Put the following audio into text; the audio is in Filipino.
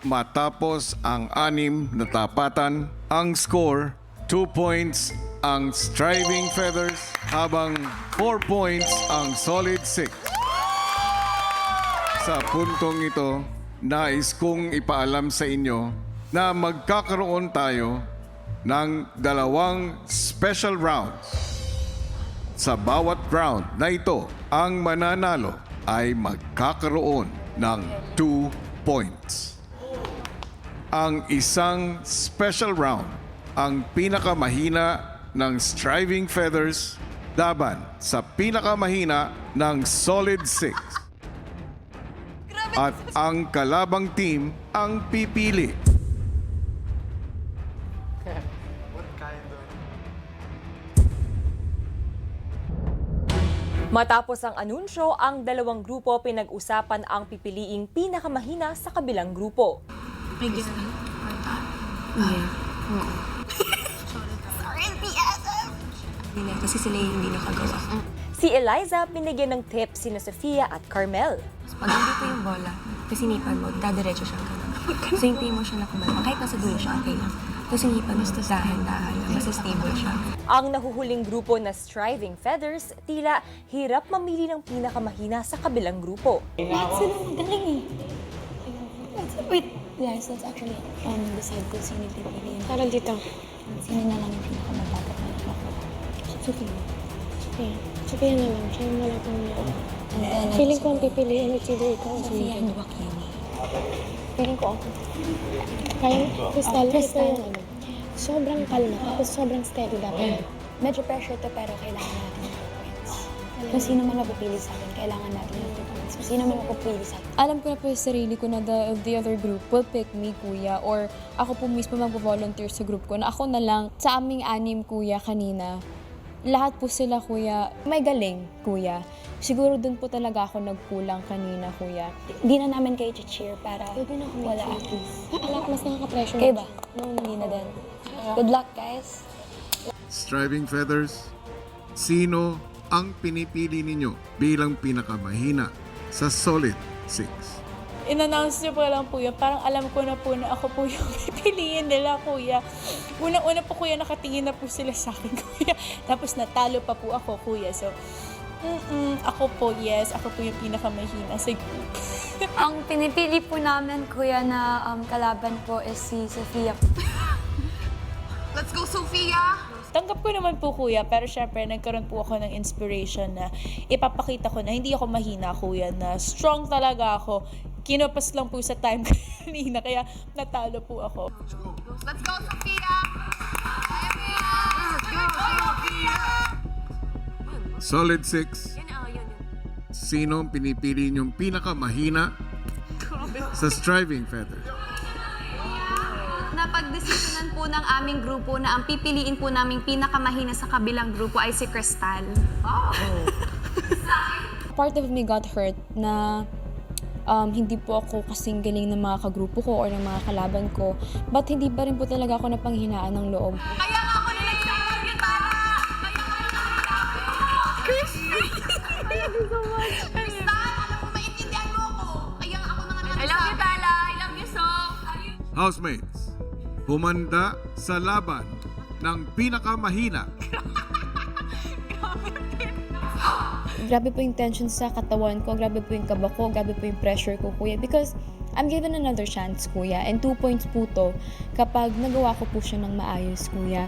Matapos ang 6 na tapatan, ang score 2 points ang Striving Feathers habang 4 points ang Solid 6. Sa puntong ito, nais kong ipaalam sa inyo na magkakaroon tayo ng 2 special rounds. Sa bawat round na ito, ang mananalo ay magkakaroon ng 2 points. Ang isang special round, ang pinakamahina ng Striving Feathers laban sa pinakamahina ng Solid 6. At ang kalabang team ang pipili. Matapos ang anunsyo, ang 2 grupo pinag-usapan ang pipiliing pinakamahina sa kabilang grupo. Yeah. Oo. Sorry, PSM! Kasi sila yung hindi nakagawa. Si Eliza binigyan ng tip sina Sofia at Carmel. Pag hindi ko yung bola, kasi sinipan mo, dadiretso siya ganun. So yung mo siya na kumalma, kahit nasa dulo siya, okay lang. Tapos sinipan mo, dahan-dahan lang, basta stable siya. Ang nahuhuling grupo na Striving Feathers, tila hirap mamili ng pinakamahina sa kabilang grupo. Lahat sila magaling eh. Wait, guys, let's actually decide kung sino yung pipiliin. Parang dito. Sino na lang yung pinakamabagay na nakuha? Sophia. Sophia na lang. Siya yung wala pang loob. Feeling ko ang pipiliin, it's either ikaw o Sophia and Joaquini. Feeling ko ako. Kaya, Crystal yung ano. Sobrang kalma, tapos sobrang steady dapat. Medyo pressure to, pero kailangan natin yung points. Kung sino man mapipili sa akin, kailangan natin yung points. Kung sino man mapipili sa akin. Alam ko na po sa sarili ko na the other group will pick me, kuya, or ako po mismo mag-volunteer sa group ko na ako na lang. Sa aming 6, kuya, kanina, lahat po sila, kuya, may galing, kuya. Siguro dun po talaga ako nagkulang kanina, kuya. Hindi na namin kayo cheer para wala at least. Alam, mas nakaka-pressure. Kayo ba? No, hindi na din. Good luck, guys. Striving Feathers, sino ang pinipili ninyo bilang pinakamahina sa Solid 6? In-announce niyo po lang po yun. Parang alam ko na po na ako po yung pipiliin nila, kuya. Unang-una po, kuya, nakatingin na po sila sa akin, kuya. Tapos natalo pa po ako, kuya. So, ako po, yes. Ako po yung pinakamahina sa group. Ang pinipili po namin, kuya, na kalaban po is si Sofia. Let's go, Sophia! Tanggap ko naman po, kuya, pero syempre nagkaroon po ako ng inspiration na ipapakita ko na hindi ako mahina, kuya, na strong talaga ako. Kinopas lang po sa time kanina, kaya natalo po ako. Let's go, Sophia! Solid 6, sino ang pinipili niyong pinakamahina sa Striving Feathers? Napagdesisyonan po ng aming grupo na ang pipiliin po naming pinakamahina sa kabilang grupo ay si Crystal. Part of me got hurt na hindi po ako kasing galing ng mga kagrupo ko or ng mga kalaban ko. But hindi pa rin po talaga ako napanghinaan ng loob. Kaya nga ako nilagsakan yung tara! Crystal! Thank you so much! Crystal, alam mo, maintindihan mo ako. Kaya nga ako na nga nagsabi. I love you, Tala. I love you so. Housemates, humanda sa laban ng pinakamahina. Grabe po yung tension sa katawan ko, grabe po yung kaba ko, grabe po yung pressure ko, kuya. Because I'm given another chance, kuya. And 2 points po to kapag nagawa ko po siya ng maayos, kuya.